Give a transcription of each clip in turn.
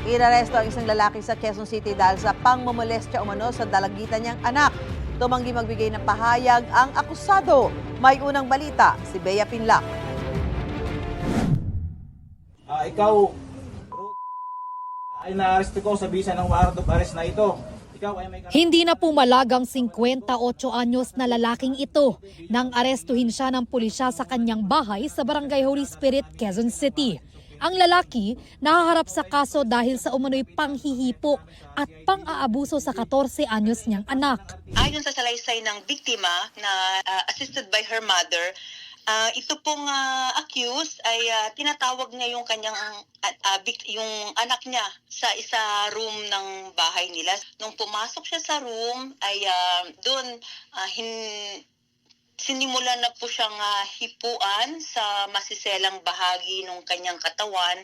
Inaresto ang isang lalaki sa Quezon City dahil sa pangmomolestya umano sa dalagitan niyang anak. Tumanggi magbigay ng pahayag ang akusado. May unang balita, si Bea Pinlac. Ikaw ay na-arresto ko sa bisa ng warrant of arrest na ito. Ikaw ay may Hindi na pumalagang 58 anyos na lalaking ito nang arestuhin siya ng pulisya sa kanyang bahay sa Barangay Holy Spirit, Quezon City. Ang lalaki nahaharap sa kaso dahil sa umano'y panghihipo at pang-aabuso sa 14 anyos niyang anak. Ayon sa salaysay ng biktima na assisted by her mother, ito pong accused ay tinatawag niya yung kanyang yung anak niya sa isa room ng bahay nila. Nung pumasok siya sa room ay doon sinimulan na po siyang hipuan sa masiselang bahagi ng kanyang katawan.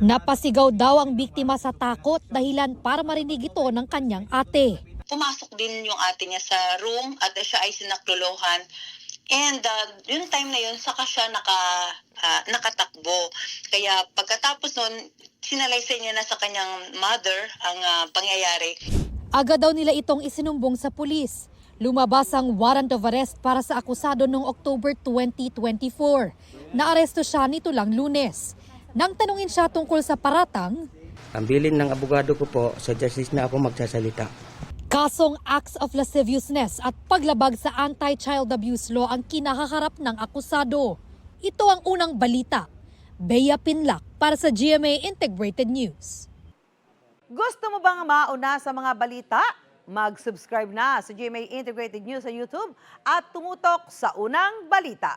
Napasigaw daw ang biktima sa takot dahilan para marinig ito ng kanyang ate. Pumasok din yung ate niya sa room at siya ay sinaklolohan. And yung time na yun, saka siya nakatakbo. Kaya pagkatapos nun, sinalaysay niya na sa kanyang mother ang pangyayari. Agad daw nila itong isinumbong sa pulis. Lumabas ang warrant of arrest para sa akusado noong October 2024. Naaresto siya nito lang Lunes. Nang tanungin siya tungkol sa paratang, ang bilin ng abogado ko po, sa justice na ako magsasalita. kasong acts of lasciviousness at paglabag sa anti-child abuse law ang kinahaharap ng akusado. Ito ang unang balita. Bea Pinlac para sa GMA Integrated News. Gusto mo bang mauna sa mga balita? Mag-subscribe na sa GMA Integrated News sa YouTube at tumutok sa unang balita.